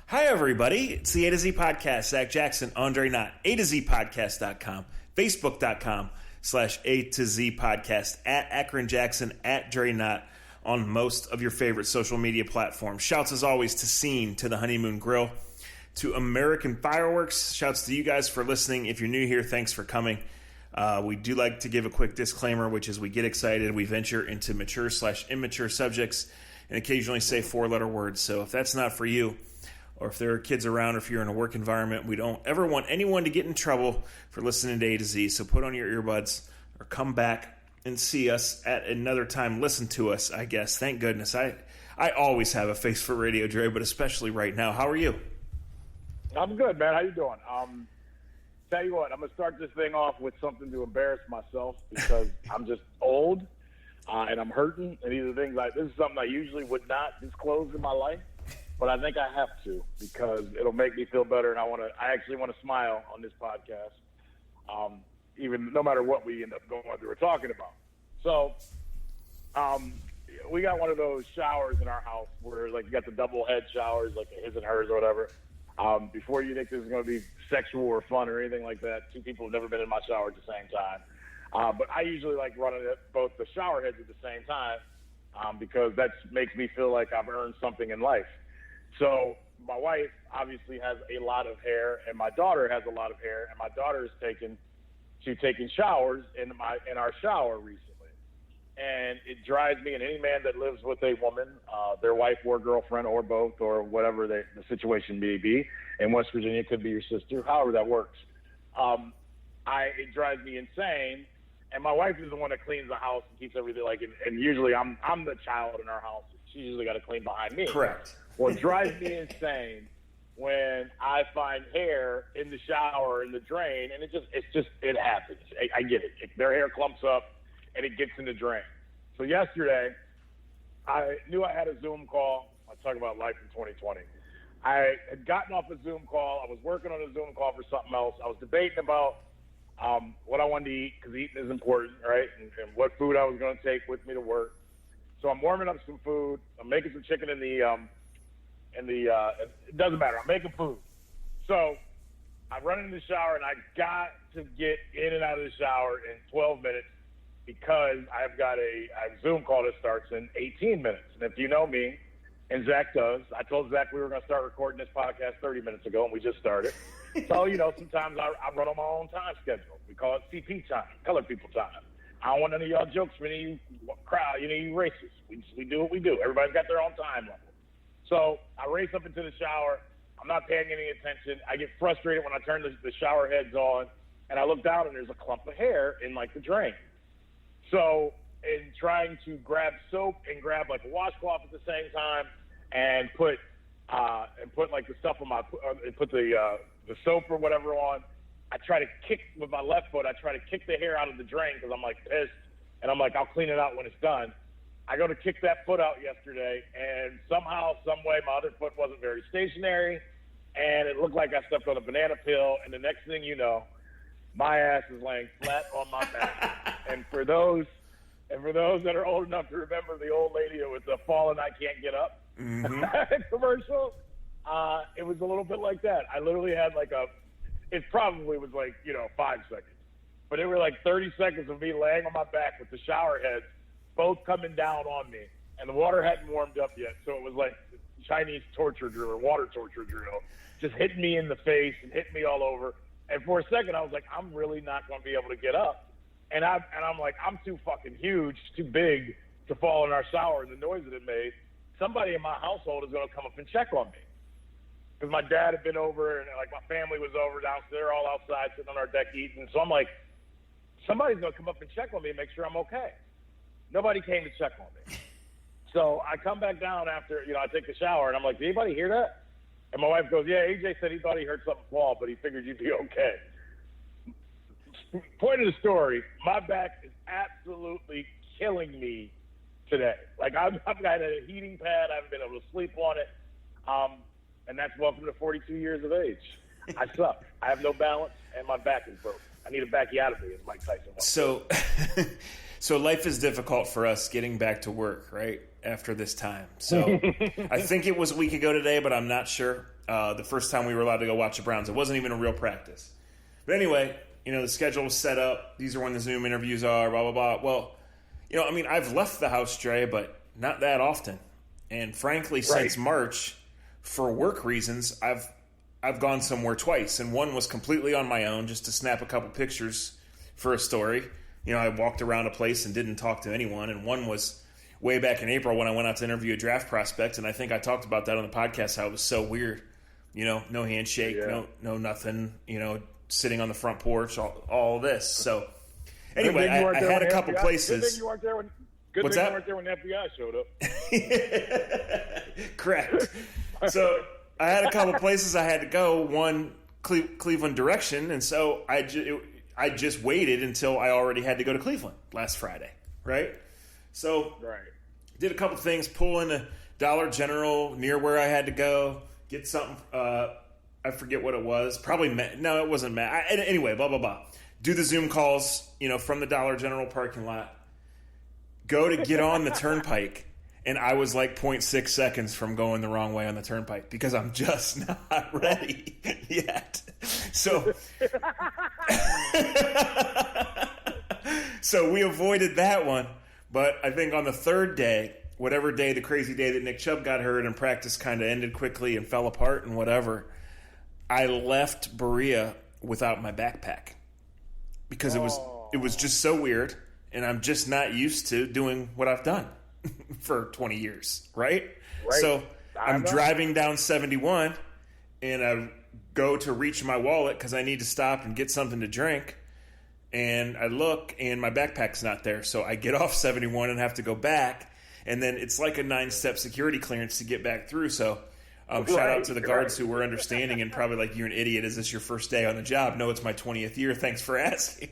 Hi, everybody. It's the A to Z Podcast. Zach Jackson, Andre Knott, A to Z Podcast.com, Facebook.com/A to Z Podcast, at Akron Jackson, at Dre Knott on most of your favorite social media platforms. Shouts as always to Scene, to the Honeymoon Grill, to American Fireworks. Shouts to you guys for listening. If you're new here, thanks for coming. We do like to give a quick disclaimer, which is we get excited, we venture into mature/immature subjects, and occasionally say four-letter words. So if that's not for you, or if there are kids around, or if you're in a work environment, we don't ever want anyone to get in trouble for listening to A to Z. So put on your earbuds or come back and see us at another time. Listen to us, I guess. Thank goodness. I always have a face for radio, Dre, but especially right now. How are you? I'm good, man. How you doing? Tell you what, I'm going to start this thing off with something to embarrass myself because I'm just old and I'm hurting. And these are things like this is something I usually would not disclose in my life. But I think I have to because it'll make me feel better, and I actually want to smile on this podcast, even no matter what we end up going through or talking about. So, we got one of those showers in our house where like you got the double head showers, like his and hers or whatever. Before you think this is going to be sexual or fun or anything like that, two people have never been in my shower at the same time. But I usually like running both the shower heads at the same time because that makes me feel like I've earned something in life. So my wife obviously has a lot of hair, and my daughter has a lot of hair, and my daughter is taking showers in our shower recently, and it drives me and any man that lives with a woman, their wife or girlfriend or both or whatever the situation may be. In West Virginia, it could be your sister, however that works. It drives me insane, and my wife is the one that cleans the house and keeps everything and usually I'm the child in our house. She's usually got to clean behind me. Correct. Well, it drives me insane when I find hair in the shower in the drain, and it happens. I get it. Their hair clumps up, and it gets in the drain. So yesterday, I knew I had a Zoom call. I'll talk about life in 2020. I had gotten off a Zoom call. I was working on a Zoom call for something else. I was debating about what I wanted to eat because eating is important, right, and what food I was going to take with me to work. So I'm warming up some food. I'm making some chicken it doesn't matter. I'm making food. So I run into the shower, and I got to get in and out of the shower in 12 minutes because I've got a Zoom call that starts in 18 minutes. And if you know me, and Zach does, I told Zach we were going to start recording this podcast 30 minutes ago, and we just started. So, sometimes I run on my own time schedule. We call it CP time, colored people time. I don't want none of y'all jokes from any crowd, you racists. We do what we do. Everybody's got their own time level. So I race up into the shower. I'm not paying any attention. I get frustrated when I turn the shower heads on, and I look down, and there's a clump of hair in, the drain. So in trying to grab soap and grab, a washcloth at the same time and put the stuff on put the soap or whatever on, I try to kick with my left foot. I try to kick the hair out of the drain because I'm, pissed, and I'm I'll clean it out when it's done. I go to kick that foot out yesterday, and somehow, some way, my other foot wasn't very stationary, and it looked like I stepped on a banana peel, and the next thing you know, my ass is laying flat on my back. And for those that are old enough to remember the old lady with the fallen I can't get up commercial, it was a little bit like that. I literally had it probably was 5 seconds, but it were 30 seconds of me laying on my back with the shower heads both coming down on me, and the water hadn't warmed up yet, so it was like Chinese torture drill or water torture drill, just hitting me in the face and hitting me all over. And for a second, I was like, I'm really not going to be able to get up. And I'm like, I'm too fucking huge, too big to fall in our shower and the noise that it made. Somebody in my household is going to come up and check on me. Because my dad had been over, and my family was over downstairs, they're all outside sitting on our deck eating. So I'm like, somebody's going to come up and check on me and make sure I'm okay. Nobody came to check on me. So I come back down after, I take the shower, and I'm like, did anybody hear that? And my wife goes, yeah, AJ said he thought he heard something fall, but he figured you'd be okay. Point of the story, my back is absolutely killing me today. I've got a heating pad. I haven't been able to sleep on it. And that's welcome to 42 years of age. I suck. I have no balance, and my back is broken. I need a backiotomy, as Mike Tyson wants. So life is difficult for us getting back to work, right? after this time. So I think it was a week ago today, but I'm not sure. The first time we were allowed to go watch the Browns. It wasn't even a real practice. But anyway, the schedule was set up. These are when the Zoom interviews are, blah, blah, blah. Well, I've left the house, Dre, but not that often. And frankly, since March, for work reasons, I've gone somewhere twice. And one was completely on my own, just to snap a couple pictures for a story. I walked around a place and didn't talk to anyone. And one was way back in April when I went out to interview a draft prospect. And I think I talked about that on the podcast, how it was so weird. No handshake, no nothing, sitting on the front porch, all this. So anyway, I had a couple places. Good thing you weren't there when you weren't there when the FBI showed up. Correct. So I had a couple places I had to go. One, Cleveland direction, and so I just waited until I already had to go to Cleveland last Friday, right? So did a couple things, pull in a Dollar General near where I had to go, get something. I forget what it was. Probably no, it wasn't Matt. Anyway, blah blah blah. Do the Zoom calls, from the Dollar General parking lot. Go to get on the turnpike, and I was like 0.6 seconds from going the wrong way on the turnpike because I'm just not ready yet. So, so we avoided that one. But I think on the third day, whatever day, the crazy day that Nick Chubb got hurt and practice kind of ended quickly and fell apart and whatever, I left Berea without my backpack because it was just so weird. And I'm just not used to doing what I've done for 20 years, right? So I'm driving down 71, and I go to reach my wallet because I need to stop and get something to drink. And I look, and my backpack's not there. So I get off 71 and have to go back. And then it's like a 9-step security clearance to get back through. So shout out to the guards who were understanding and probably like, you're an idiot. Is this your first day on the job? No, it's my 20th year. Thanks for asking.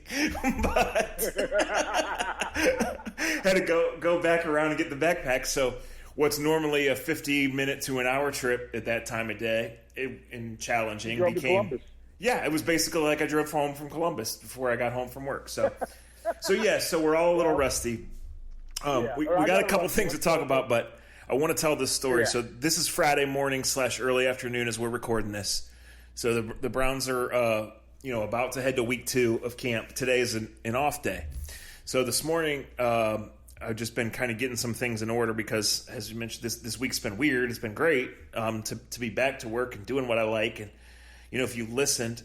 But had to go back around and get the backpack. So what's normally a 50-minute to an hour trip at that time of day and challenging became... Yeah, it was basically like I drove home from Columbus before I got home from work. So we're all a little rusty. We got a couple things to talk about, but I want to tell this story. Yeah. So this is Friday morning / early afternoon as we're recording this. So the Browns are about to head to week 2 of camp. Today is an off day. So this morning I've just been kind of getting some things in order because, as you mentioned, this week's been weird. It's been great to be back to work and doing what I like. And if you listened,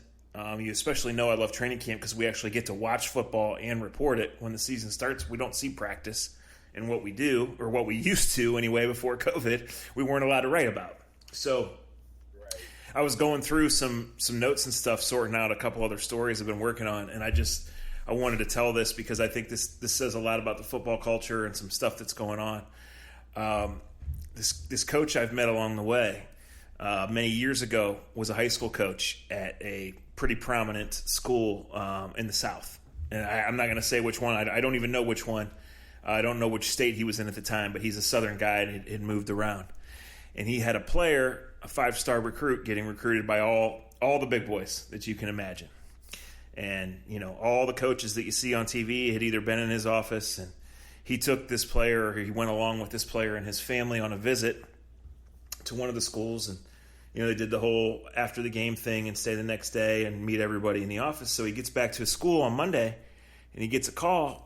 you especially know I love training camp because we actually get to watch football and report it when the season starts. We don't see practice. And what we do, or what we used to anyway before COVID, we weren't allowed to write about. So I was going through some notes and stuff, sorting out a couple other stories I've been working on, and I wanted to tell this because I think this says a lot about the football culture and some stuff that's going on. This coach I've met along the way many years ago was a high school coach at a pretty prominent school in the South. And I'm not going to say which one. I don't even know which one. I don't know which state he was in at the time, but he's a Southern guy and had moved around. And he had a player, a 5-star recruit, getting recruited by all the big boys that you can imagine. And, all the coaches that you see on TV had either been in his office, and he took this player, or he went along with this player and his family on a visit to one of the schools. And, they did the whole after the game thing and stay the next day and meet everybody in the office. So he gets back to his school on Monday, and he gets a call.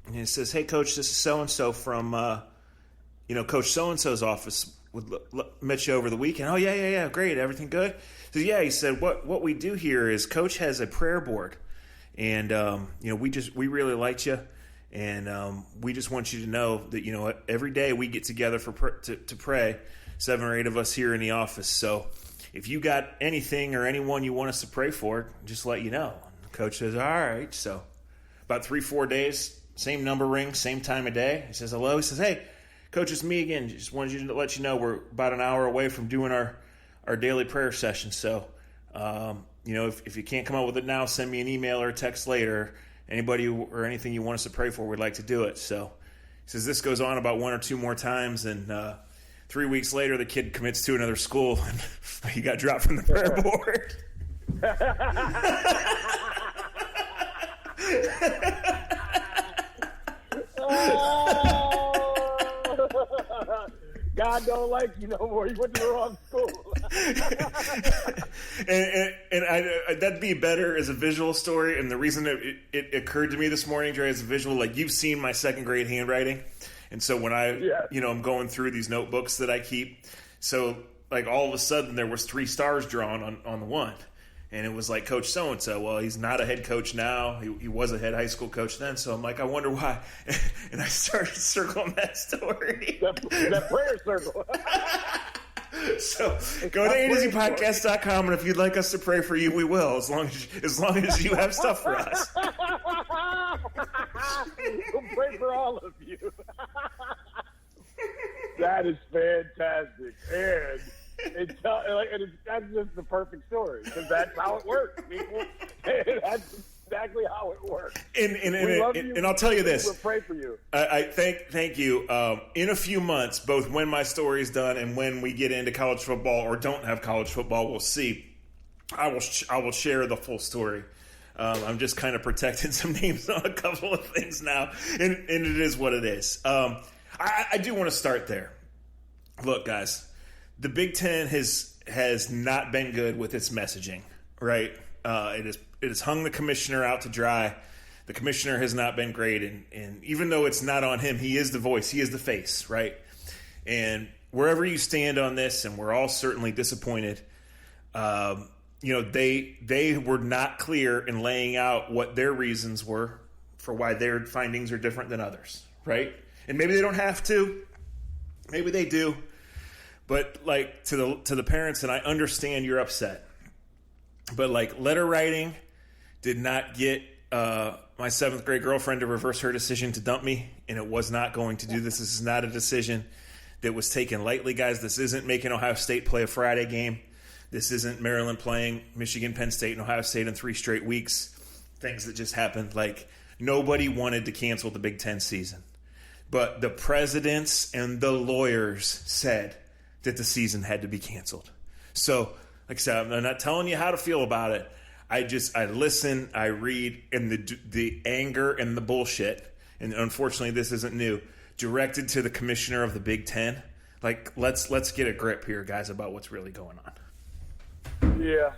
And he says, "Hey, Coach, this is so-and-so from, Coach so-and-so's office. Met you over the weekend." "Oh, yeah, great. Everything good?" So, yeah, he said, what we do here is Coach has a prayer board. And, we really liked you. And we just want you to know that, every day we get together to pray, 7 or 8 of us here in the office. So if you got anything or anyone you want us to pray for, just let you know." And the coach says, "All right." So about 3-4 days, same number rings, same time of day. He says hello. He says, "Hey, Coach, it's me again. Just wanted to let you know we're about an hour away from doing our daily prayer session. So, if you can't come up with it now, send me an email or a text later. Anybody or anything you want us to pray for, we'd like to do it." So he says this goes on about 1 or 2 more times, and 3 weeks later, the kid commits to another school, and he got dropped from the prayer board. God don't like you no more. You went to the wrong school. and that'd be better as a visual story. And the reason it occurred to me this morning, Dre, as a visual, like you've seen my second grade handwriting. And so when I'm going through these notebooks that I keep, so like all of a sudden there was 3 stars drawn on the one. And it was like Coach so-and-so. Well, he's not a head coach now. He was a head high school coach then. So I'm like, I wonder why. And I started circling that story. That prayer circle. So go to ATOZPodcast.com, and if you'd like us to pray for you, we will, as long as you have stuff for us. We'll pray for all of you. That is fantastic. And that's just the perfect story, because that's how it works, people. That's exactly how it works. And I'll tell you this. We'll pray for you. I thank you. In a few months, both when my story is done and when we get into college football or don't have college football, we'll see. I will share the full story. I'm just kind of protecting some names on a couple of things now, and it is what it is. I do want to start there. Look, guys. The Big Ten has not been good with its messaging, right? It has hung the commissioner out to dry. The commissioner has not been great, and even though it's not on him, he is the voice, he is the face, right? And wherever you stand on this, and we're all certainly disappointed, they were not clear in laying out what their reasons were for why their findings are different than others, right? And maybe they don't have to, maybe they do. But like to the parents, and I understand you're upset, but like letter writing did not get my 7th grade girlfriend to reverse her decision to dump me, and it was not going to do this. This is not a decision that was taken lightly, guys. This isn't making Ohio State play a Friday game. This isn't Maryland playing Michigan, Penn State, and Ohio State in 3 straight weeks. Things that just happened. Like nobody wanted to cancel the Big Ten season, but the presidents and the lawyers said that the season had to be canceled. So, like I said, I'm not telling you how to feel about it. I listen, I read, and the anger and the bullshit, and unfortunately this isn't new, directed to the commissioner of the Big Ten. Like, let's get a grip here, guys, about what's really going on. Yeah.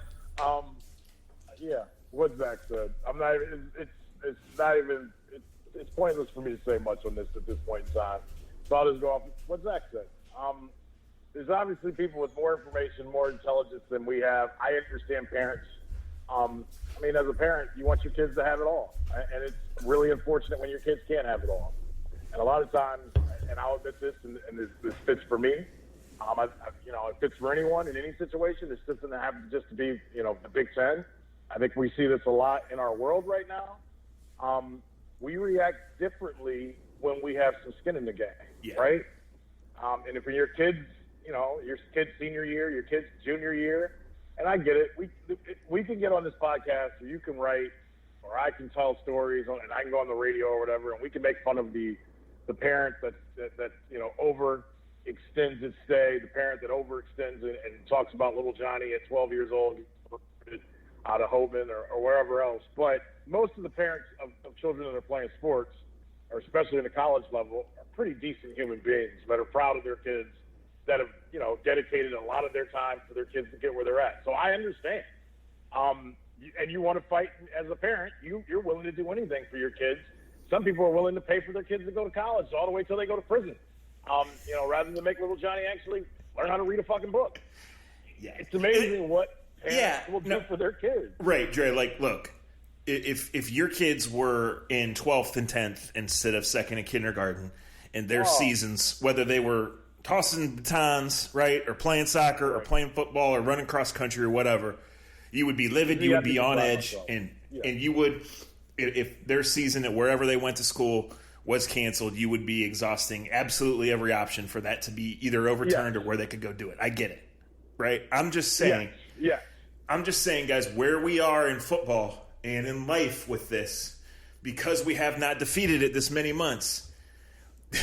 What Zach said. I'm not even, it's pointless for me to say much on this at this point in time. So I'll just go off what Zach said. There's obviously people with more information, more intelligence than we have. I understand parents. As a parent, you want your kids to have it all. And it's really unfortunate when your kids can't have it all. And a lot of times, and I'll admit this, and this fits for me, it fits for anyone in any situation. This doesn't happen just to be, the Big Ten. I think we see this a lot in our world right now. We react differently when we have some skin in the game, right? And if your kids, your kid's senior year, your kid's junior year, and I get it. We can get on this podcast, or you can write, or I can tell stories, and I can go on the radio or whatever, and we can make fun of the parent that overextends its stay, the parent that overextends and talks about little Johnny at 12 years old out of Hoban or wherever else. But most of the parents of children that are playing sports, or especially in the college level, are pretty decent human beings that are proud of their kids, that have, dedicated a lot of their time for their kids to get where they're at. So I understand. And you want to fight as a parent, you're willing to do anything for your kids. Some people are willing to pay for their kids to go to college all the way till they go to prison. Rather than make little Johnny actually learn how to read a fucking book. Yeah. It's amazing what parents will do for their kids. Right, Dre. Like, look, if your kids were in 12th and 10th instead of 2nd and kindergarten, and their seasons, whether they were tossing batons, right, or playing soccer, or playing football, or running cross country, or whatever, you would be livid, you would be on edge, and you would, if their season at wherever they went to school was canceled, you would be exhausting absolutely every option for that to be either overturned or where they could go do it. I get it, right? I'm just saying, I'm just saying, guys, where we are in football and in life with this, because we have not defeated it this many months.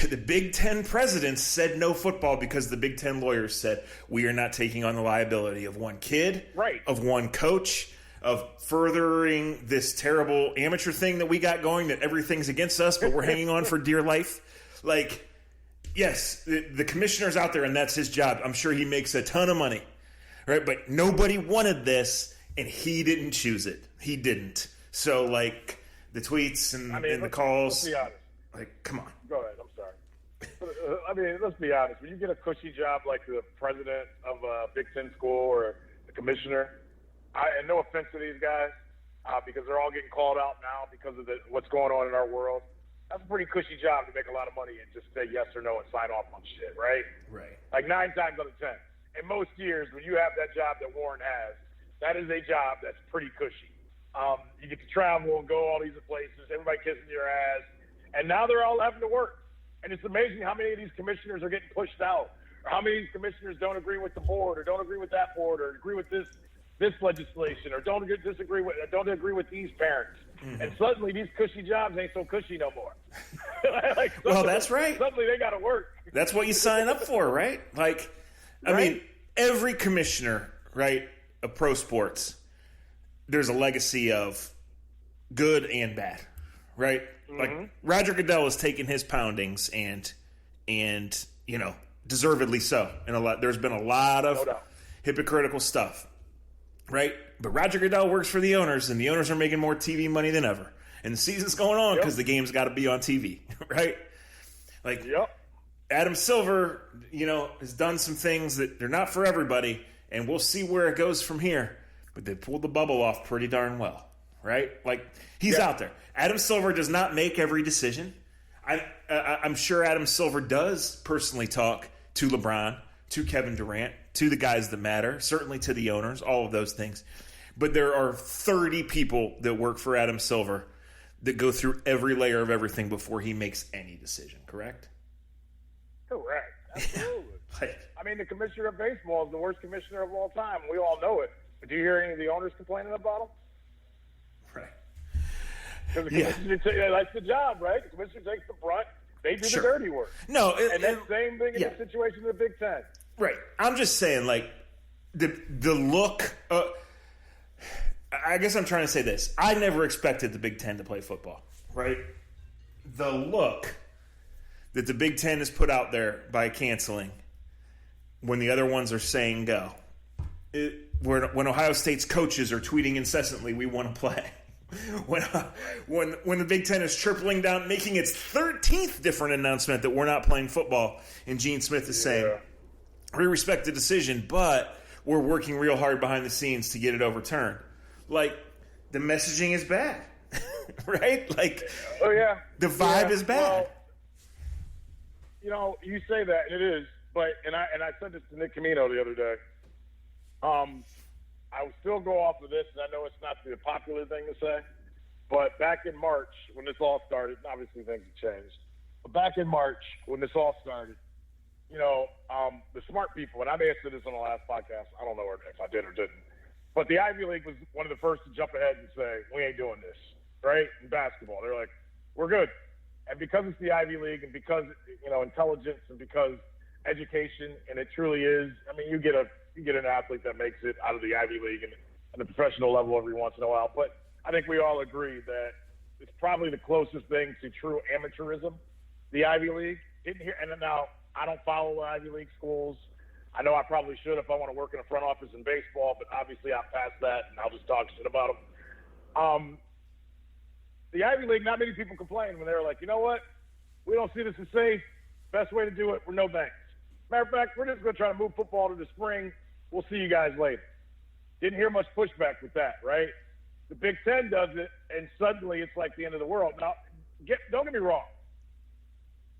The Big Ten presidents said no football because the Big Ten lawyers said we are not taking on the liability of one kid, of one coach, of furthering this terrible amateur thing that we got going, that everything's against us, but we're hanging on for dear life. Like, yes, the commissioner's out there and that's his job. I'm sure he makes a ton of money, right? But nobody wanted this, and he didn't choose it. He didn't. So, like, the tweets and the calls. Let's be honest. Like, come on. Go ahead. I'm sorry. I mean, let's be honest. When you get a cushy job like the president of a Big Ten school or the commissioner, and no offense to these guys, because they're all getting called out now because of what's going on in our world. That's a pretty cushy job to make a lot of money and just say yes or no and sign off on shit, right? Right. Like 9 times out of 10. In most years, when you have that job that Warren has, that is a job that's pretty cushy. You get to travel and go all these places, everybody kissing your ass, and now they're all having to work. And it's amazing how many of these commissioners are getting pushed out, or how many of these commissioners don't agree with the board, or don't agree with that board, or agree with this legislation, or don't agree with these parents. Mm-hmm. And suddenly these cushy jobs ain't so cushy no more. Well, that's right. Suddenly they got to work. That's what you sign up for, right? Like, I mean, every commissioner, right, of pro sports, there's a legacy of good and bad, right? Mm-hmm. Like, Roger Goodell has taken his poundings and deservedly so. And there's been a lot of hypocritical stuff, right? But Roger Goodell works for the owners, and the owners are making more TV money than ever. And the season's going on because the game's got to be on TV, right? Like, Adam Silver, has done some things that they're not for everybody, and we'll see where it goes from here. But they pulled the bubble off pretty darn well, right? Like, he's out there. Adam Silver does not make every decision. I'm sure Adam Silver does personally talk to LeBron, to Kevin Durant, to the guys that matter, certainly to the owners, all of those things. But there are 30 people that work for Adam Silver that go through every layer of everything before he makes any decision, correct? Correct. Absolutely. I mean, the commissioner of baseball is the worst commissioner of all time. We all know it. But do you hear any of the owners complaining about him? Right. Because the commissioner, that's the job, right? The commissioner takes the brunt. They do the dirty work. No. And that same thing in the situation in the Big Ten. Right. I'm just saying, like, the look. I guess I'm trying to say this. I never expected the Big Ten to play football, right? The look that the Big Ten has put out there by canceling when the other ones are saying go. When Ohio State's coaches are tweeting incessantly, we want to play. When the Big Ten is tripling down, making its 13th different announcement that we're not playing football, and Gene Smith is saying, we respect the decision, but we're working real hard behind the scenes to get it overturned. Like, the messaging is bad, right? Like, the vibe is bad. Well, you say that, and it is, but and I said this to Nick Camino the other day. I will still go off of this, and I know it's not the popular thing to say, but back in March when this all started, obviously things have changed, but back in March when this all started, the smart people, and I may have said this on the last podcast, I don't know if I did or didn't, but the Ivy League was one of the first to jump ahead and say, we ain't doing this, right? In basketball, they're like, we're good. And because it's the Ivy League and because, intelligence and because education, and it truly is, I mean, you get an athlete that makes it out of the Ivy League and the professional level every once in a while. But I think we all agree that it's probably the closest thing to true amateurism, the Ivy League. And now I don't follow Ivy League schools. I know I probably should if I want to work in a front office in baseball, but obviously I'm past that, and I'll just talk shit about them. The Ivy League, not many people complain when they're like, you know what? We don't see this as safe. Best way to do it, we're no thanks. Matter of fact, we're just going to try to move football to the spring. We'll see you guys later. Didn't hear much pushback with that, right? The Big Ten does it, and suddenly it's like the end of the world. Now, don't get me wrong.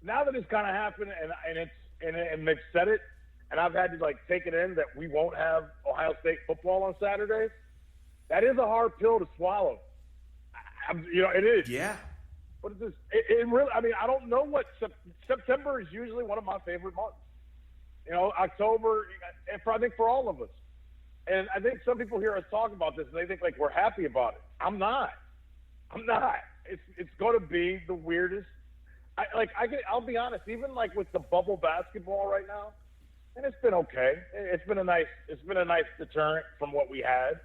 Now that it's kind of happened, and they've said it, and I've had to take it in that we won't have Ohio State football on Saturdays. That is a hard pill to swallow. It is. Yeah. But it's just, it really. I mean, I don't know what September is usually one of my favorite months. October, and I think for all of us. And I think some people hear us talk about this, and they think we're happy about it. I'm not. It's going to be the weirdest. I'll be honest. Even with the bubble basketball right now, and it's been okay. It's been a nice deterrent from what we had.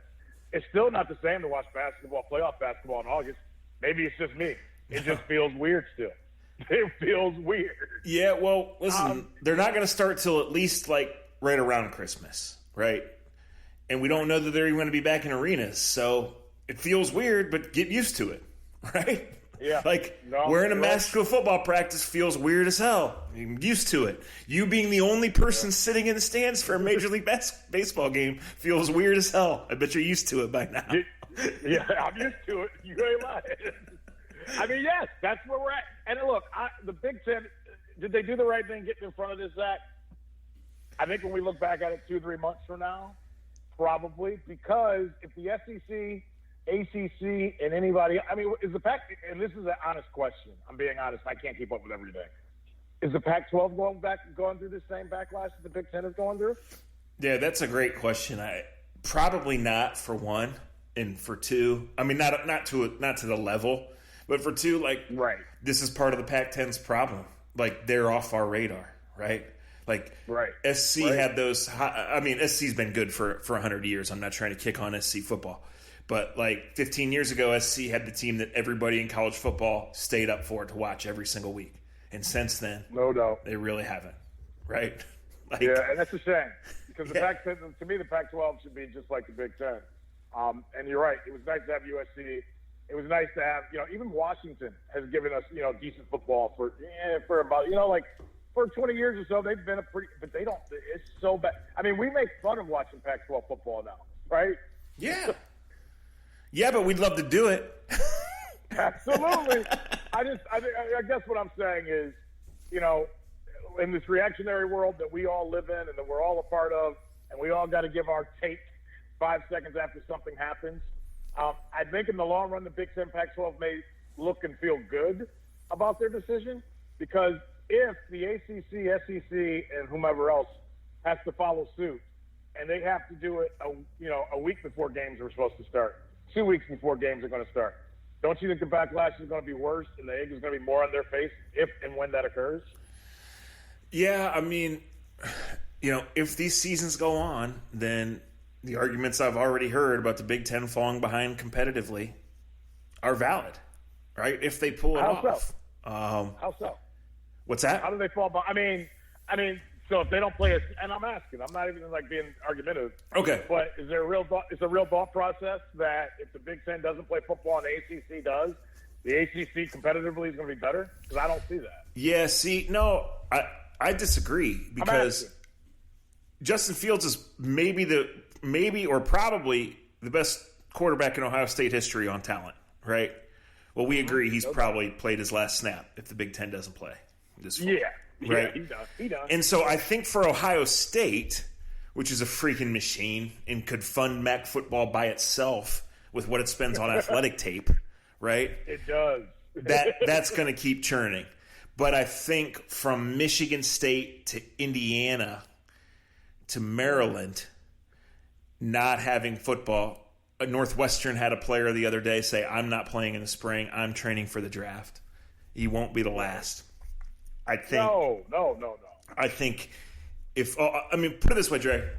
It's still not the same to watch playoff basketball in August. Maybe it's just me. It just feels weird still. it feels weird. Yeah, well, listen, they're not going to start till at least like right around Christmas, right? And we don't know that they're even going to be back in arenas, so it feels weird, but get used to it, right? Yeah. Like, wearing a mask to a football practice feels weird as hell. You're used to it. You being the only person sitting in the stands for a Major League Baseball game feels weird as hell. I bet you're used to it by now. Yeah, I'm used to it. You ain't lying. I mean, yes, that's where we're at. And look, the Big Ten, did they do the right thing getting in front of this, Zach? I think when we look back at it 2-3 months from now, probably, because if the SEC, ACC, and anybody, I mean, is the Pac, and this is an honest question, I'm being honest, I can't keep up with everything. Is the Pac-12 going through the same backlash that the Big Ten is going through? Yeah, that's a great question. Probably not, for one, and for two, I mean, not to the level, but for two, like, right. This is part of the Pac-10's problem. Like, they're off our radar, right? Like, right. SC had those. I mean, SC's been good for 100 years. I'm not trying to kick on SC football. But, like, 15 years ago, SC had the team that everybody in college football stayed up for to watch every single week. And since then, no doubt, they really haven't, right? Like, yeah, and that's a shame. Because the Pac-10, to me, the Pac-12 should be just like the Big Ten. And you're right. It was nice to have USC. It was nice to have, even Washington has given us, decent football for about, like, for 20 years or so. They've been but they don't, it's so bad. I mean, we make fun of watching Pac-12 football now, right? Yeah. Yeah, but we'd love to do it. Absolutely. I guess what I'm saying is, in this reactionary world that we all live in and that we're all a part of, and we all got to give our take 5 seconds after something happens, I think in the long run, the Big Ten Pac-12 may look and feel good about their decision, because if the ACC, SEC, and whomever else has to follow suit, and they have to do it, a week before games are supposed to start, 2 weeks before games are going to start, don't you think the backlash is going to be worse and the egg is going to be more on their face if and when that occurs? Yeah, I mean, if these seasons go on, then the arguments I've already heard about the Big Ten falling behind competitively are valid, right? If they pull it off. How so? What's that? How do they fall behind? I mean, so if they don't play it, and I'm asking, I'm not even like being argumentative. Okay. But is there a real thought process that if the Big Ten doesn't play football and the ACC does, the ACC competitively is going to be better? Because I don't see that. Yeah. See, no, I disagree, because Justin Fields is maybe or probably the best quarterback in Ohio State history on talent, right? Well, we agree he's probably played his last snap if the Big Ten doesn't play this fall. Yeah. Right? Yeah, he does. And so I think for Ohio State, which is a freaking machine and could fund MAC football by itself with what it spends on athletic tape, right? It does. That's going to keep churning. But I think from Michigan State to Indiana to Maryland, not having football, Northwestern had a player the other day say, I'm not playing in the spring. I'm training for the draft. He won't be the last. I think. No. I think put it this way, Dre.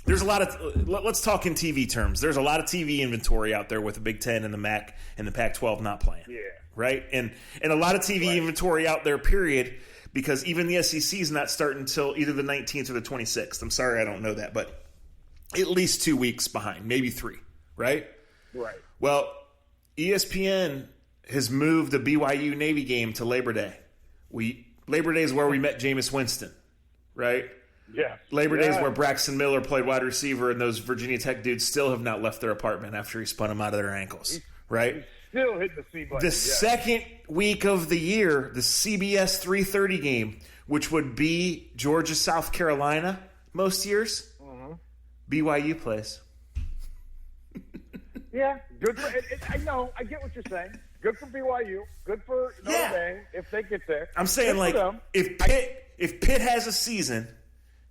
There's a lot of, let's talk in TV terms. There's a lot of TV inventory out there with the Big Ten and the MAC and the Pac-12 not playing. Yeah. Right? And a lot of TV inventory out there, period, because even the SEC is not starting until either the 19th or the 26th. I'm sorry, I don't know that, but at least 2 weeks behind, maybe 3, right? Right. Well, ESPN has moved the BYU Navy game to Labor Day. Labor Day is where we met Jameis Winston, right? Yeah. Labor Day is where Braxton Miller played wide receiver, and those Virginia Tech dudes still have not left their apartment after he spun them out of their ankles, right? He's still hitting the C button. The second week of the year, the CBS 3:30 game, which would be Georgia, South Carolina most years, BYU plays. Yeah, good. I know. I get what you're saying. Good for BYU. Good for Notre Dame if they get there. I'm saying, like, if Pitt has a season,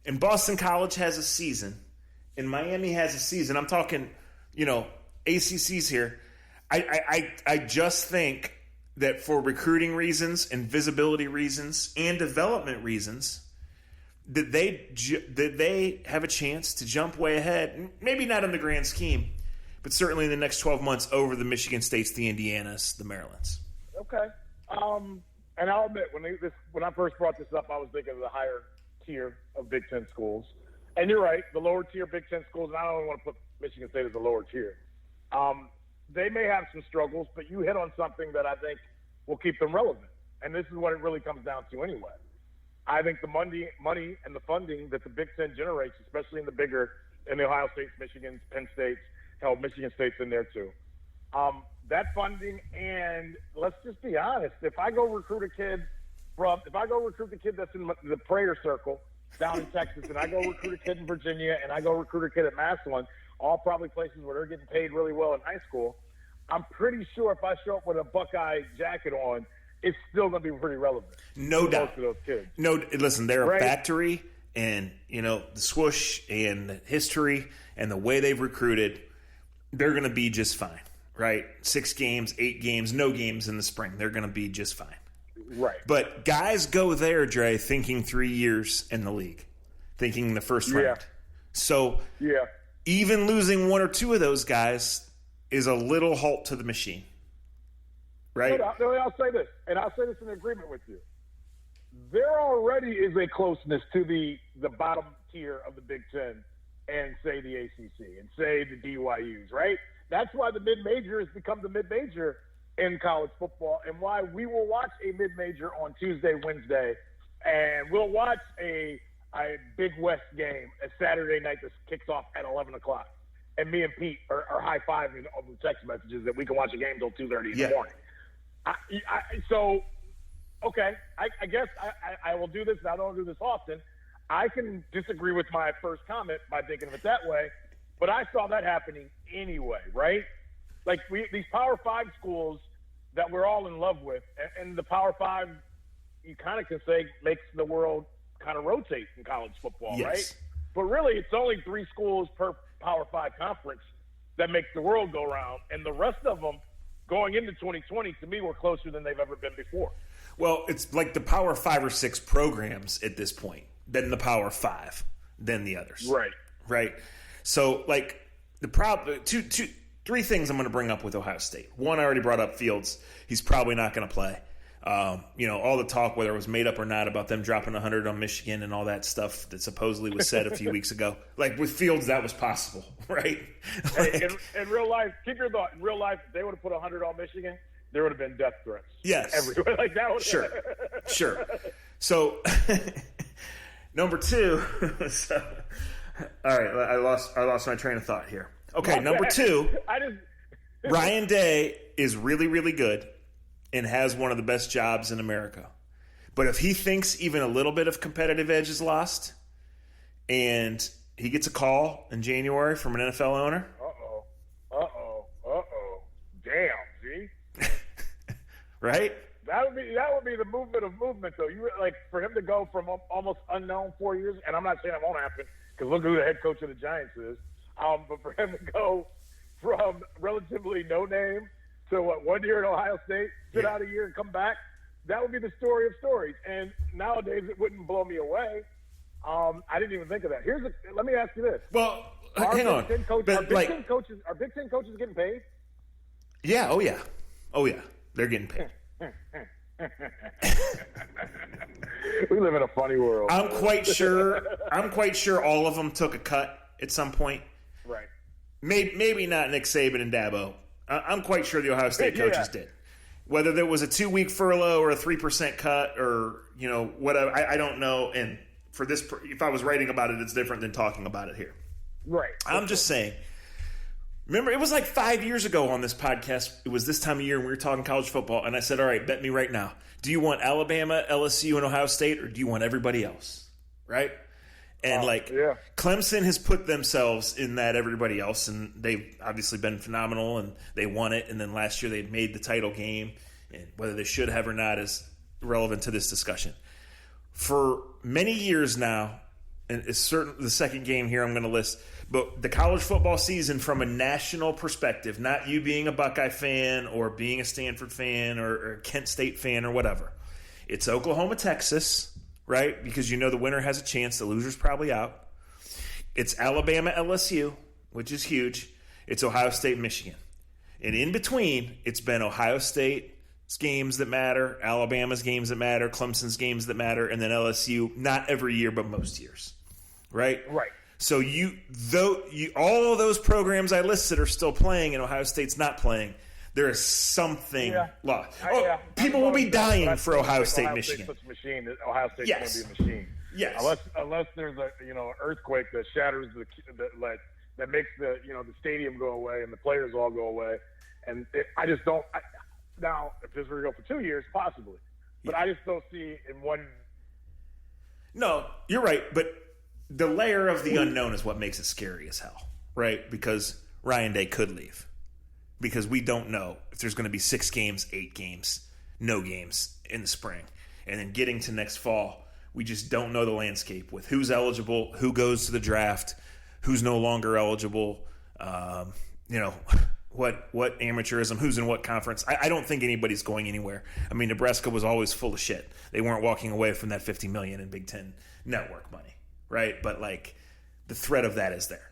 and Boston College has a season, and Miami has a season, I'm talking, ACCs here. I just think that for recruiting reasons and visibility reasons and development reasons, that they have a chance to jump way ahead. Maybe not in the grand scheme, but certainly in the next 12 months over the Michigan States, the Indianas, the Marylands. Okay. And I'll admit, when I first brought this up, I was thinking of the higher tier of Big Ten schools. And you're right, the lower tier Big Ten schools, and I don't even want to put Michigan State as a lower tier. They may have some struggles, but you hit on something that I think will keep them relevant. And this is what it really comes down to anyway. I think the money and the funding that the Big Ten generates, especially in the Ohio States, Michigans, Penn States, hell, Michigan State's in there too. That funding, and let's just be honest, if I go recruit the kid that's in the prayer circle down in Texas, and I go recruit a kid in Virginia, and I go recruit a kid at Massillon, all probably places where they're getting paid really well in high school, I'm pretty sure if I show up with a Buckeye jacket on, it's still going to be pretty relevant. No doubt. Most of those kids. No, listen, they're right? a factory, and the swoosh and the history and the way they've recruited, they're going to be just fine, right? 6 games, 8 games, no games in the spring. They're going to be just fine. Right. But guys go there, Dre, thinking 3 years in the league, thinking the first round. So even losing 1 or 2 of those guys is a little halt to the machine. Right? No, I'll say this, and I'll say this in agreement with you. There already is a closeness to the bottom tier of the Big Ten and, say, the ACC and, say, the DYUs, right? That's why the mid-major has become the mid-major in college football, and why we will watch a mid-major on Tuesday, Wednesday, and we'll watch a Big West game a Saturday night that kicks off at 11 o'clock. And me and Pete are high-fiving on the text messages that we can watch a game till 2:30 in the morning. I guess I will do this, and I don't do this often. I can disagree with my first comment by thinking of it that way, but I saw that happening anyway, right? Like these Power 5 schools that we're all in love with, and the Power 5, you kind of can say, makes the world kind of rotate in college football, right? But really, it's only 3 schools per Power 5 conference that makes the world go round, and the rest of them going into 2020, to me, were closer than they've ever been before. Well, it's like the Power 5 or 6 programs at this point, then the Power 5, then the others. Right. So, like, the problem, 3 things I'm going to bring up with Ohio State. One, I already brought up Fields. He's probably not going to play. All the talk, whether it was made up or not, about them dropping 100 on Michigan and all that stuff that supposedly was said a few weeks ago. Like, with Fields, that was possible, right? Hey, in real life, keep your thought. In real life, if they would have put 100 on Michigan, there would have been death threats. Yes. Everywhere. Like that would Sure. So, number 2. All right, I lost my train of thought here. Okay, number 2. Ryan Day is really, really good and has one of the best jobs in America. But if he thinks even a little bit of competitive edge is lost, and he gets a call in January from an NFL owner. Damn, G. Right? That would be the movement of movement, though. You like for him to go from almost unknown 4 years, and I'm not saying it won't happen because look who the head coach of the Giants is. But for him to go from relatively no name to 1 year at Ohio State, sit out a year and come back, that would be the story of stories. And nowadays, it wouldn't blow me away. I didn't even think of that. Let me ask you this. Well, hang on. Are Big Ten coaches getting paid? Yeah. Oh yeah. They're getting paid. We live in a funny world. I'm quite sure all of them took a cut at some point. Right. Maybe not Nick Saban and Dabo. I'm quite sure the Ohio State coaches did. Whether there was a 2-week furlough or a 3% cut or whatever, I don't know. And for this, if I was writing about it, it's different than talking about it here. Right. I'm just saying. Remember, it was like 5 years ago on this podcast. It was this time of year, and we were talking college football. And I said, all right, bet me right now. Do you want Alabama, LSU, and Ohio State, or do you want everybody else? Right? And, Clemson has put themselves in that everybody else, and they've obviously been phenomenal, and they won it. And then last year they made the title game. And whether they should have or not is relevant to this discussion. For many years now, and it's certain the second game here I'm going to list, but the college football season from a national perspective, not you being a Buckeye fan or being a Stanford fan or a Kent State fan or whatever. It's Oklahoma, Texas, right? Because the winner has a chance. The loser's probably out. It's Alabama, LSU, which is huge. It's Ohio State, Michigan. And in between, it's been Ohio State, games that matter, Alabama's games that matter, Clemson's games that matter, and then LSU, not every year, but most years, right? Right. So all of those programs I listed are still playing, and Ohio State's not playing. There is something lost. People will be dying for Ohio State, Michigan. Ohio State's going to be a machine. Yes. Unless there's a earthquake that shatters that makes the stadium go away and the players all go away, and I just don't. Now, if this were to go for 2 years, possibly, but I just don't see in one. No, you're right, but the layer of the unknown is what makes it scary as hell, right? Because Ryan Day could leave. Because we don't know if there's going to be 6 games, 8 games, no games in the spring. And then getting to next fall, we just don't know the landscape with who's eligible, who goes to the draft, who's no longer eligible, what amateurism, who's in what conference. I don't think anybody's going anywhere. I mean, Nebraska was always full of shit. They weren't walking away from that $50 million in Big Ten network money, right? But, the threat of that is there.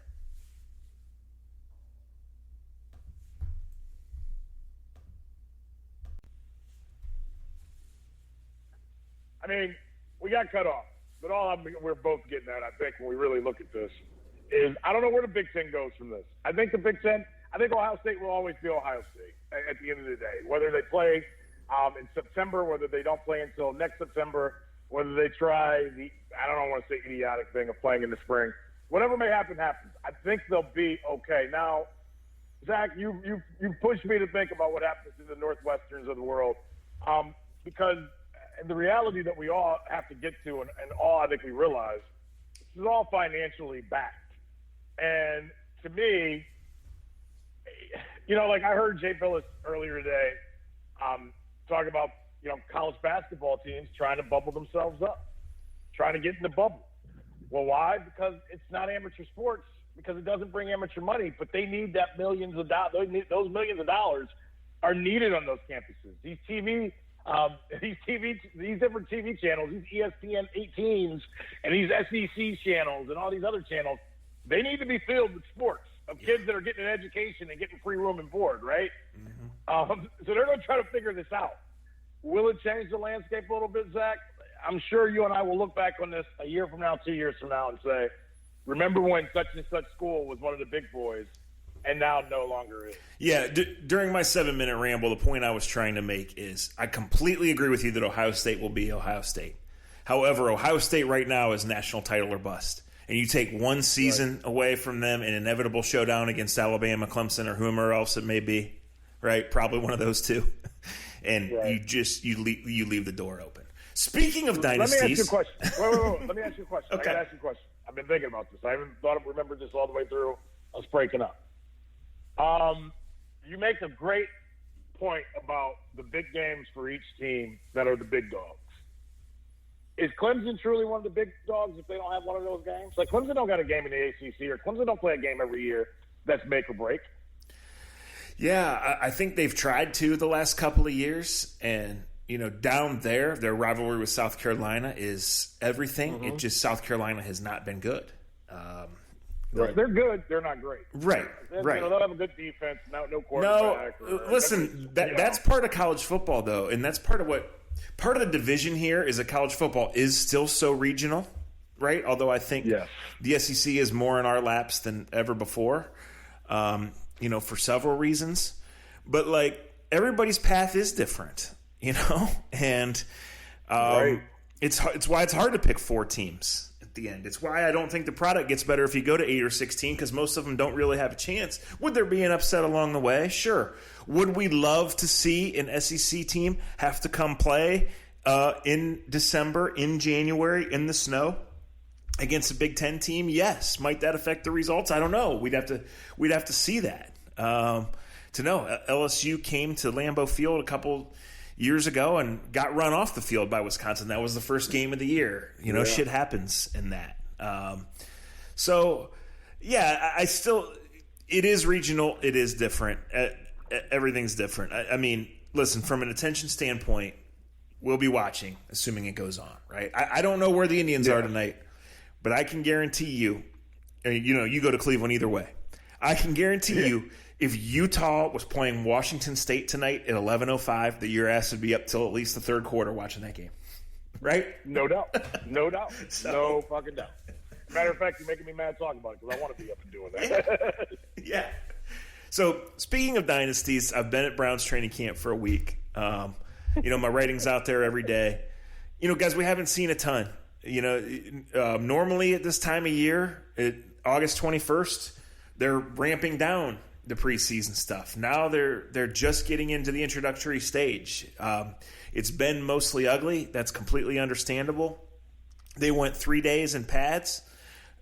I mean, we got cut off, but we're both getting at, I think, when we really look at this, is I don't know where the Big Ten goes from this. I think Ohio State will always be Ohio State at the end of the day. Whether they play in September, whether they don't play until next September, whether they try I don't want to say idiotic thing of playing in the spring. Whatever may happen, happens. I think they'll be okay. Now, Zach, you pushed me to think about what happens to the Northwesterns of the world because – and the reality that we all have to get to, and all I think we realize, this is all financially backed. And to me, I heard Jay Billis earlier today talk about, college basketball teams trying to bubble themselves up, trying to get in the bubble. Well, why? Because it's not amateur sports, because it doesn't bring amateur money, but they need that millions of dollars. Those millions of dollars are needed on those campuses. These different TV channels, these ESPN 18s and these SEC channels and all these other channels, they need to be filled with sports of kids that are getting an education and getting free room and board, right? Mm-hmm. So they're going to try to figure this out. Will it change the landscape a little bit, Zach? I'm sure you and I will look back on this a year from now, 2 years from now, and say, remember when such and such school was one of the big boys, and now no longer is. Yeah, during my 7-minute ramble, the point I was trying to make is I completely agree with you that Ohio State will be Ohio State. However, Ohio State right now is national title or bust. And you take one season away from them, an inevitable showdown against Alabama, Clemson, or whomever else it may be, right? Probably one of those two. And you leave the door open. Speaking of dynasties. Let me ask you a question. Wait. Let me ask you a question. Okay. I got to ask you a question. I've been thinking about this. I haven't remembered this all the way through. I was breaking up. You make a great point about the big games for each team that are the big dogs. Is Clemson truly one of the big dogs if they don't have one of those games? Like, Clemson don't got a game in the ACC, or Clemson don't play a game every year that's make or break. Yeah, I think they've tried to the last couple of years, and down there, their rivalry with South Carolina is everything. Mm-hmm. It just South Carolina has not been good. Right. They're good. They're not great. Right. They'll have a good defense. No quarterback. Listen, that's part of college football, though, and that's part of the division here is that college football is still so regional, right? Although I think the SEC is more in our laps than ever before, for several reasons. But everybody's path is different, and it's why it's hard to pick 4 teams. The end. It's why I don't think the product gets better if you go to 8 or 16, because most of them don't really have a chance. Would there be an upset along the way? Sure. Would we love to see an SEC team have to come play in December, in January, in the snow against a Big Ten team? Yes. Might that affect the results? I don't know. We'd have to see that to know. LSU came to Lambeau Field a couple years ago and got run off the field by Wisconsin. That was the first game of the year. Shit happens in that. It is regional. It is different. Everything's different. I mean, listen, from an attention standpoint, we'll be watching, assuming it goes on, right? I don't know where the Indians are tonight, but I can guarantee you, you go to Cleveland either way. I can guarantee you, if Utah was playing Washington State tonight at 11:05, that your ass would be up till at least the third quarter watching that game. Right? No doubt. No doubt. So, no fucking doubt. Matter of fact, you're making me mad talking about it because I want to be up and doing that. Yeah. So, speaking of dynasties, I've been at Browns training camp for a week. My writing's out there every day. Guys, we haven't seen a ton. Normally at this time of year, August 21st, they're ramping down the preseason stuff. Now they're just getting into the introductory stage. It's been mostly ugly. That's completely understandable. They went 3 days in pads,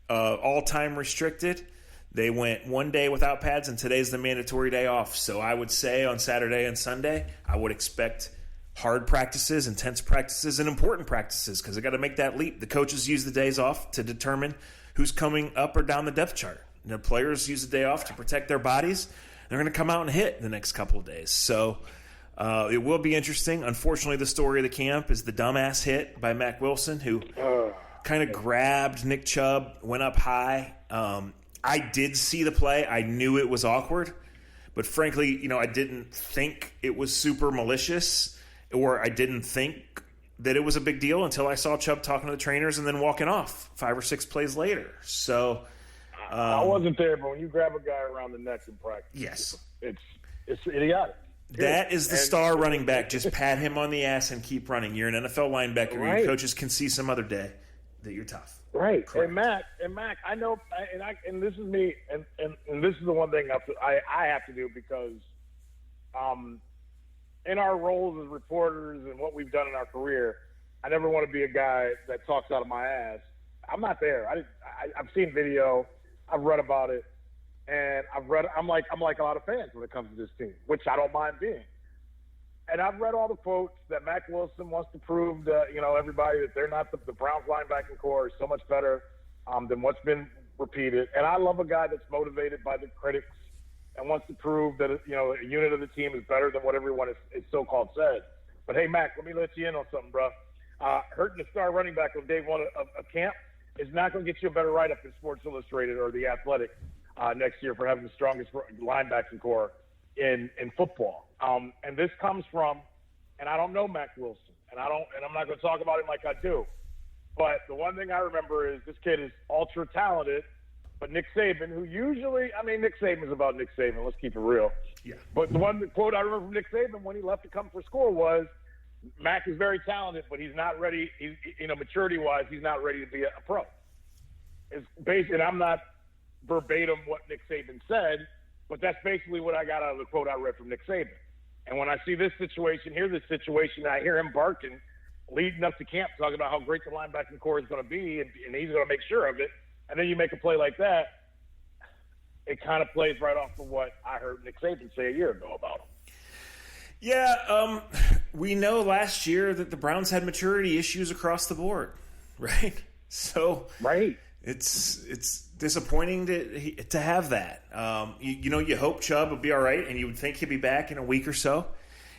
all time restricted. They went 1 day without pads, and today's the mandatory day off. So I would say on Saturday and Sunday, I would expect hard practices, intense practices, and important practices because they got to make that leap. The coaches use the days off to determine who's coming up or down the depth chart. The players use the day off to protect their bodies. They're going to come out and hit the next couple of days. So it will be interesting. Unfortunately, the story of the camp is the dumbass hit by Mack Wilson, who kind of grabbed Nick Chubb, went up high. I did see the play. I knew it was awkward. But frankly, I didn't think it was super malicious, or I didn't think that it was a big deal until I saw Chubb talking to the trainers and then walking off 5 or 6 plays later. So I wasn't there, but when you grab a guy around the neck in practice, yes, it's idiotic. That is the star running back. Just pat him on the ass and keep running. You're an NFL linebacker. Right. Your coaches can see some other day that you're tough. Right. Correct. And Mac, I know, and this is me, and this is the one thing I have to do because, in our roles as reporters and what we've done in our career, I never want to be a guy that talks out of my ass. I'm not there. I've seen video, I've read about it, and I'm like a lot of fans when it comes to this team, which I don't mind being. And I've read all the quotes that Mack Wilson wants to prove to everybody that they're not the Browns linebacking core is so much better than what's been repeated. And I love a guy that's motivated by the critics and wants to prove that a unit of the team is better than what everyone is so-called said. But hey, Mac, let me let you in on something, bro. Hurting the star running back on day one of camp is not going to get you a better write-up in Sports Illustrated or The Athletic next year for having the strongest linebacking core in football. And this comes from, and I don't know Mack Wilson, and I'm not going to talk about him like I do. But the one thing I remember is this kid is ultra talented. But Nick Saban, who usually, Nick Saban's about Nick Saban. Let's keep it real. Yeah. But the quote I remember from Nick Saban when he left to come for school was, Mack is very talented, but he's not ready. Maturity-wise, he's not ready to be a pro. It's basically, and I'm not verbatim what Nick Saban said, but that's basically what I got out of the quote I read from Nick Saban. And when I see this situation, I hear him barking, leading up to camp, talking about how great the linebacking core is going to be, and he's going to make sure of it. And then you make a play like that, it kind of plays right off of what I heard Nick Saban say a year ago about him. Yeah, we know last year that the Browns had maturity issues across the board, right? So right. It's disappointing to have that. You hope Chubb will be all right, and you would think he'd be back in a week or so.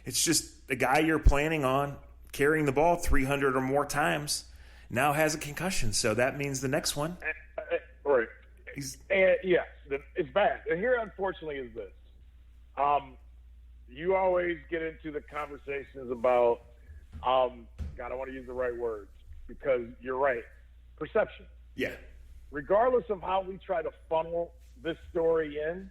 It's just the guy you're planning on carrying the ball 300 or more times now has a concussion, so that means the next one. Right. Yes, it's bad. And here, unfortunately, is this. You always get into the conversations about, God, I want to use the right words because you're right. Perception. Yeah. Regardless of how we try to funnel this story in,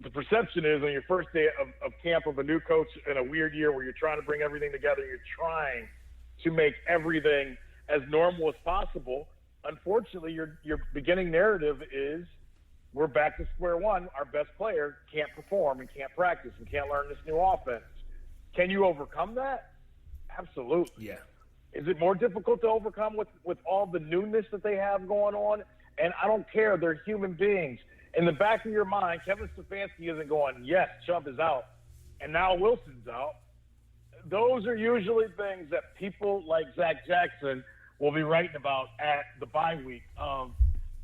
the perception is on your first day of camp of a new coach in a weird year where you're trying to bring everything together, you're trying to make everything as normal as possible. Unfortunately, your beginning narrative is we're back to square one. Our best player can't perform and can't practice and can't learn this new offense. Can you overcome that? Absolutely. Yeah. Is it more difficult to overcome with all the newness that they have going on? And I don't care. They're human beings. In the back of your mind, Kevin Stefanski isn't going, yes, Chubb is out, and now Wilson's out. Those are usually things that people like Zach Jackson will be writing about at the bye week of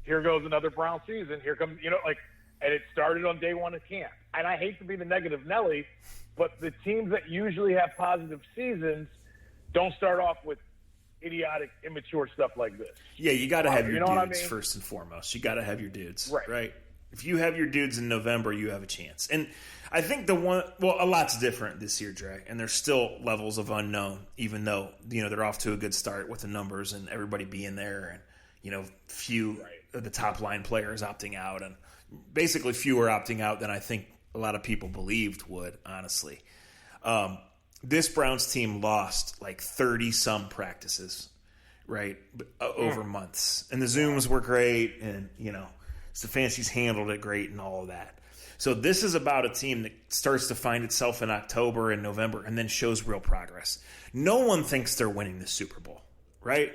here goes another Brown season. Here comes, and it started on day one of camp. And I hate to be the negative Nelly, but the teams that usually have positive seasons don't start off with idiotic, immature stuff like this. Yeah, you got to have your dudes what I mean? first and foremost. You got to have your dudes, right? If you have your dudes in November, you have a chance. And I think a lot's different this year, Dre, and there's still levels of unknown, even though, they're off to a good start with the numbers and everybody being there and, few of the top line players opting out, and basically fewer opting out than I think a lot of people believed would, honestly. This Browns team lost like 30-some practices, right, over months. And the Zooms were great, and, Stefanski's handled it great and all of that. So this is about a team that starts to find itself in October and November and then shows real progress. No one thinks they're winning the Super Bowl, right?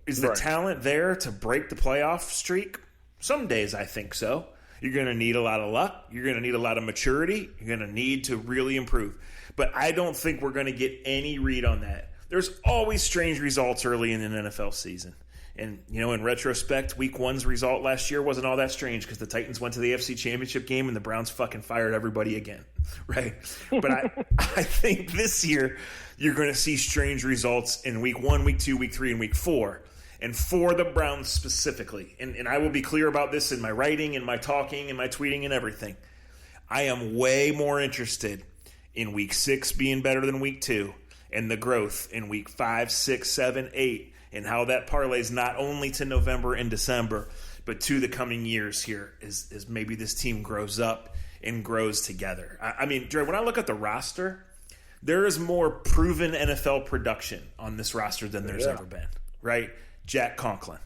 Is the talent there to break the playoff streak? Some days I think so. You're going to need a lot of luck. You're going to need a lot of maturity. You're going to need to really improve. But I don't think we're going to get any read on that. There's always strange results early in an NFL season. And, in retrospect, Week 1's result last year wasn't all that strange because the Titans went to the AFC Championship game and the Browns fucking fired everybody again, right? But I think this year you're going to see strange results in Week 1, Week 2, Week 3, and Week 4. And for the Browns specifically, and I will be clear about this in my writing and my talking and my tweeting and everything, I am way more interested in Week 6 being better than Week 2 and the growth in Week 5, 6, 7, 8, and how that parlays not only to November and December, but to the coming years here as maybe this team grows up and grows together. I mean, Dre, when I look at the roster, there is more proven NFL production on this roster than there's ever been, right? Jack Conklin,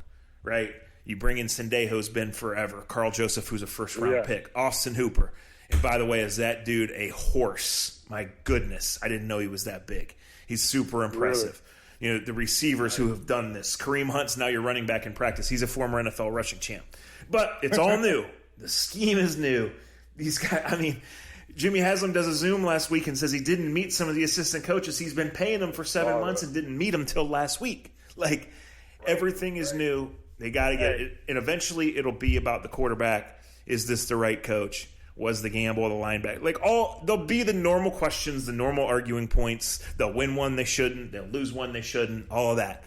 right? You bring in Sendejo's been forever. Carl Joseph, who's a first-round pick. Austin Hooper. And by the way, is that dude a horse? My goodness, I didn't know he was that big. He's super impressive. Really? The receivers who have done this. Kareem Hunt's now your running back in practice. He's a former NFL rushing champ. But it's all new. The scheme is new. These guys, Jimmy Haslam does a Zoom last week and says he didn't meet some of the assistant coaches. He's been paying them for 7 months and didn't meet them till last week. Everything is new. They got to get it. And eventually it'll be about the quarterback. Is this the right coach? Was the gamble of the linebacker? There'll be the normal questions, the normal arguing points. They'll win one they shouldn't. They'll lose one they shouldn't. All of that.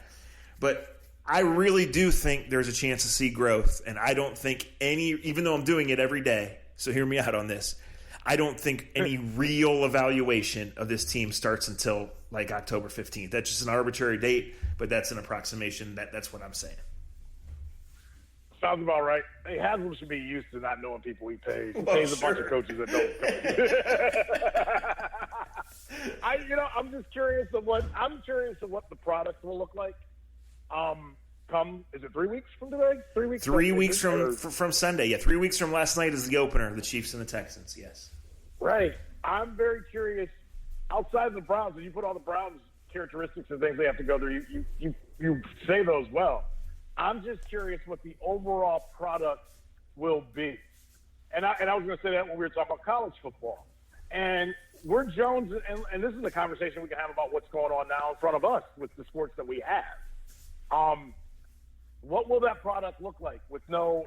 But I really do think there's a chance to see growth. And I don't think even though I'm doing it every day, so hear me out on this, I don't think any real evaluation of this team starts until October 15th. That's just an arbitrary date, but that's an approximation. That's what I'm saying. Sounds about right. Hey, Haslam should be used to not knowing people he pays. He pays a bunch of coaches that don't coach. I'm just curious of what the product will look like. Is it 3 weeks from today? 3 weeks. 3 weeks from Sunday. Yeah, 3 weeks from last night is the opener. The Chiefs and the Texans. Yes. Right. I'm very curious. Outside of the Browns, when you put all the Browns characteristics and things they have to go through, you say those well. I'm just curious what the overall product will be. And I was going to say that when we were talking about college football. And we're Jones, and this is a conversation we can have about what's going on now in front of us with the sports that we have. What will that product look like with no,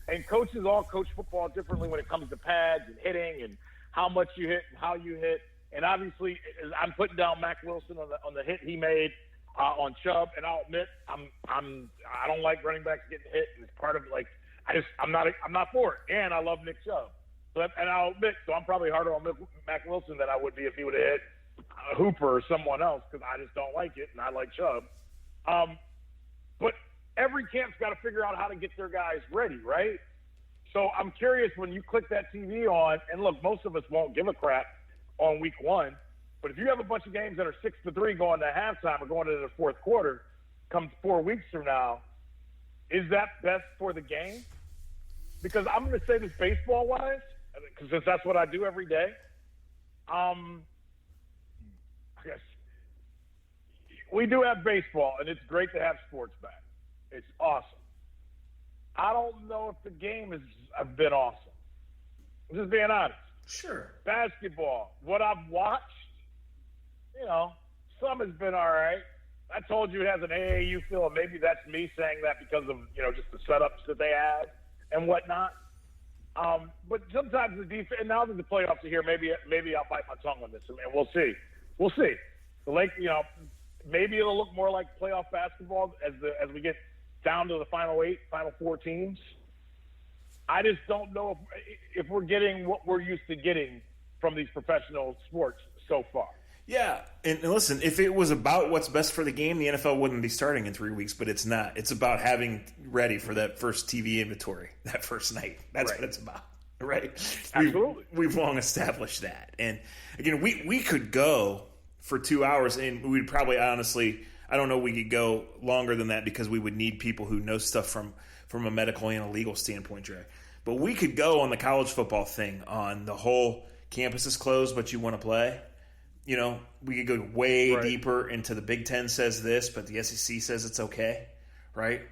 and coaches all coach football differently when it comes to pads and hitting and how much you hit and how you hit. And obviously, I'm putting down Mac Wilson on the hit he made on Chubb, and I'll admit I don't like running backs getting hit, and it's part of I'm not for it, and I love Nick Chubb, and I'll admit I'm probably harder on Mac Wilson than I would be if he would have hit Hooper or someone else because I just don't like it, and I like Chubb. But every camp's got to figure out how to get their guys ready, right? So I'm curious when you click that TV on, and look, most of us won't give a crap on week 1. But if you have a bunch of games that are 6-3 going to halftime or going into the fourth quarter, come 4 weeks from now, is that best for the game? Because I'm going to say this baseball-wise, since that's what I do every day. I guess we do have baseball, and it's great to have sports back. It's awesome. I don't know if the game has been awesome. I'm just being honest. Sure. Basketball, what I've watched, some has been all right. I told you it has an AAU feel, and maybe that's me saying that because of, just the setups that they have and whatnot. But sometimes the defense, and now that the playoffs are here, maybe I'll bite my tongue on this, and we'll see. We'll see. The Lake, maybe it'll look more like playoff basketball as we get down to the final 4 teams. I just don't know if we're getting what we're used to getting from these professional sports so far. Yeah, and listen, if it was about what's best for the game, the NFL wouldn't be starting in 3 weeks, but it's not. It's about having ready for that first TV inventory, that first night. That's what it's about, right? Absolutely. We've long established that. And, again, we could go for 2 hours, and we'd probably honestly – I don't know we could go longer than that because we would need people who know stuff from a medical and a legal standpoint, Dre. But we could go on the college football thing, on the whole campus is closed but you want to play. You know, we could go way deeper into the Big Ten says this, but the SEC says it's okay, right?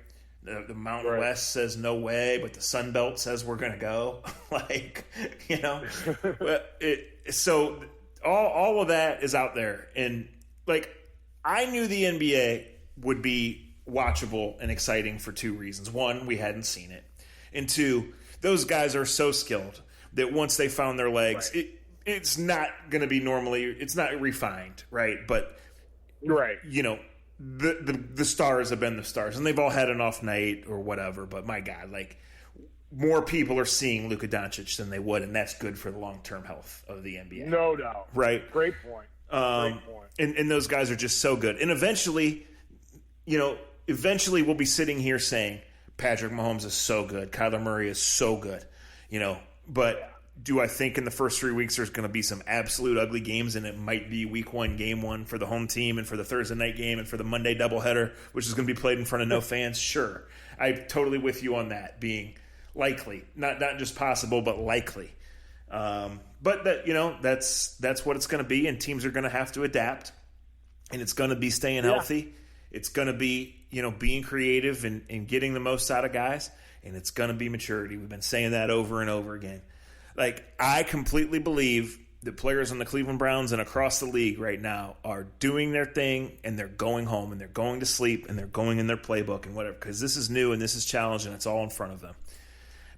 The Mountain West says no way, but the Sun Belt says we're going to go. Like, you know. So all of that is out there. And, like, I knew the NBA would be watchable and exciting for 2 reasons. One, we hadn't seen it. And 2, those guys are so skilled that once they found their legs, it's not going to be normally – it's not refined, right? But, you know, the stars have been the stars. And they've all had an off night or whatever. But, my God, like, more people are seeing Luka Doncic than they would, and that's good for the long-term health of the NBA. No doubt. Right? Great point. Great point. And those guys are just so good. And eventually, you know, we'll be sitting here saying Patrick Mahomes is so good. Kyler Murray is so good. You know, but do I think in the first 3 weeks there's going to be some absolute ugly games, and it might be week 1, game 1 for the home team and for the Thursday night game and for the Monday doubleheader, which is going to be played in front of no fans? Sure. I'm totally with you on that being likely. Not just possible, but likely. But that, you know, that's what it's going to be, and teams are going to have to adapt, and it's going to be staying healthy. It's going to be, you know, being creative and getting the most out of guys, and it's going to be maturity. We've been saying that over and over again. Like, I completely believe that players on the Cleveland Browns and across the league right now are doing their thing, and they're going home, and they're going to sleep, and they're going in their playbook and whatever, because this is new and this is challenging, and it's all in front of them.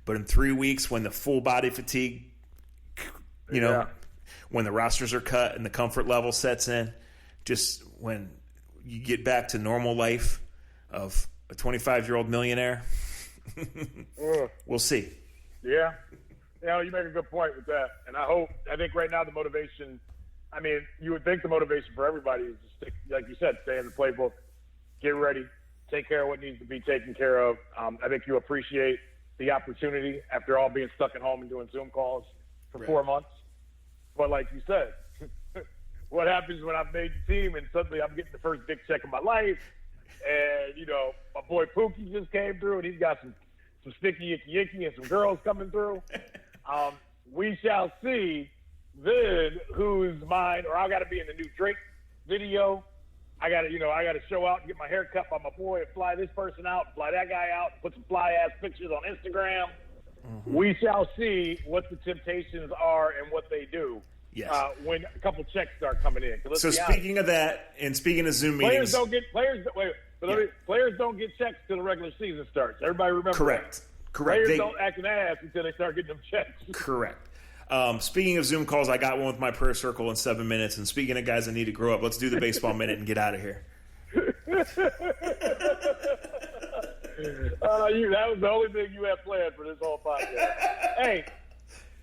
But in 3 weeks, when the full body fatigue, you know, when the rosters are cut and the comfort level sets in, just when you get back to normal life of a 25-year-old millionaire, we'll see. Yeah. You know, you make a good point with that. And I think right now the motivation, I mean, you would think the motivation for everybody is to stick, like you said, stay in the playbook, get ready, take care of what needs to be taken care of. I think you appreciate the opportunity after all being stuck at home and doing Zoom calls for 4 months. But like you said, what happens when I've made the team and suddenly I'm getting the first big check of my life, and, you know, my boy Pookie just came through and he's got some sticky yicky and some girls coming through. We shall see then who's mine, or I got to be in the new Drake video. I got to show out and get my hair cut by my boy and fly this person out, fly that guy out, put some fly-ass pictures on Instagram. Mm-hmm. We shall see what the temptations are and what they do when a couple checks start coming in. So speaking of that, and speaking of Zoom meetings, players don't get checks till the regular season starts. Everybody remember correct. that. Correct. Players don't act an ass until they start getting them checks. Correct. Speaking of Zoom calls, I got one with my prayer circle in 7 minutes. And speaking of guys that need to grow up, let's do the baseball minute and get out of here. That was the only thing you had planned for this whole podcast. Hey,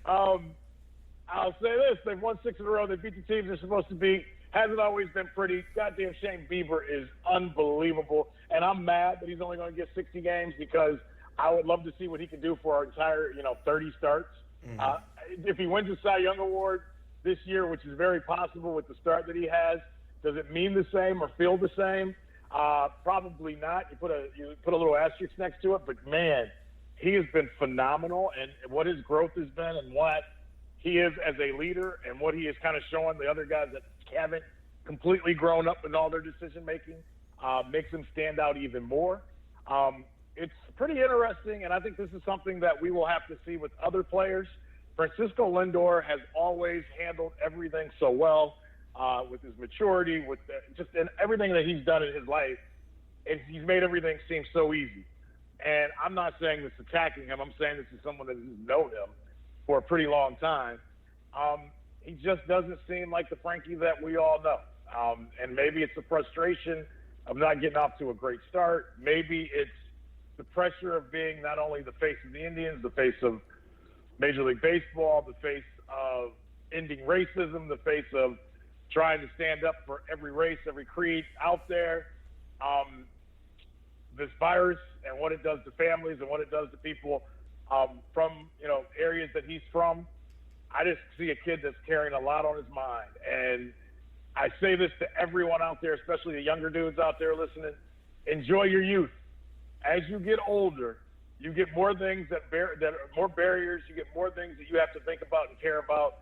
I'll say this. They've won 6 in a row. They beat the teams they're supposed to beat. Hasn't always been pretty. Goddamn Shane Bieber is unbelievable. And I'm mad that he's only going to get 60 games because I would love to see what he can do for our entire, 30 starts. Mm-hmm. If he wins the Cy Young Award this year, which is very possible with the start that he has, does it mean the same or feel the same? Probably not. You put a little asterisk next to it, but man, he has been phenomenal, and what his growth has been, and what he is as a leader, and what he is kind of showing the other guys that haven't completely grown up in all their decision making, makes him stand out even more. It's pretty interesting, and I think this is something that we will have to see with other players. Francisco Lindor has always handled everything so well. With his maturity, with everything that he's done in his life, and he's made everything seem so easy. And I'm not saying this attacking him. I'm saying this is someone that has known him for a pretty long time. He just doesn't seem like the Frankie that we all know. And maybe it's the frustration of not getting off to a great start. Maybe it's the pressure of being not only the face of the Indians, the face of Major League Baseball, the face of ending racism, the face of trying to stand up for every race, every creed out there. This virus and what it does to families and what it does to people from, areas that he's from. I just see a kid that's carrying a lot on his mind. And I say this to everyone out there, especially the younger dudes out there listening. Enjoy your youth. As you get older, you get more things that are more barriers. You get more things that you have to think about and care about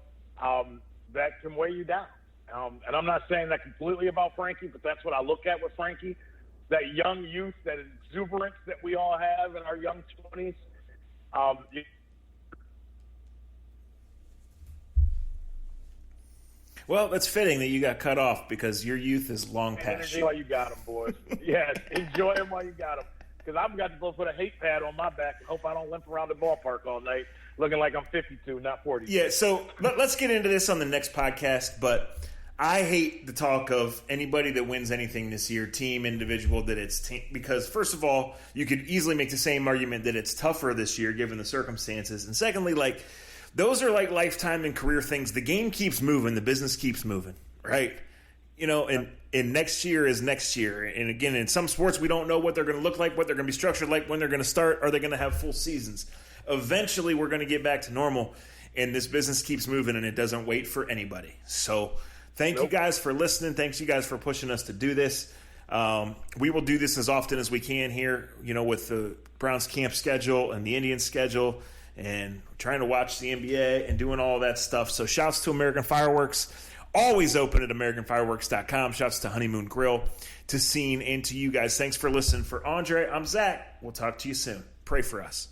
that can weigh you down. And I'm not saying that completely about Frankie, but that's what I look at with Frankie. That young youth, that exuberance that we all have in our young 20s. Well, that's fitting that you got cut off because your youth is long past you. While you got them, boys. Yes, enjoy them while you got them. Because I've got to go put a hate pad on my back and hope I don't limp around the ballpark all night looking like I'm 52, not 40. Yeah, so let's get into this on the next podcast, but I hate the talk of anybody that wins anything this year, team, individual, that it's team. Because, first of all, you could easily make the same argument that it's tougher this year given the circumstances. And secondly, those are like lifetime and career things. The game keeps moving. The business keeps moving, right? And next year is next year. And again, in some sports, we don't know what they're going to look like, what they're going to be structured like, when they're going to start. Are they going to have full seasons? Eventually, we're going to get back to normal. And this business keeps moving, and it doesn't wait for anybody. So thank you guys for listening. Thanks you guys for pushing us to do this. We will do this as often as we can here, with the Browns camp schedule and the Indians schedule and trying to watch the NBA and doing all that stuff. So shouts to American Fireworks. Always open at AmericanFireworks.com. Shouts to Honeymoon Grill, to Scene, and to you guys. Thanks for listening. For Andre, I'm Zach. We'll talk to you soon. Pray for us.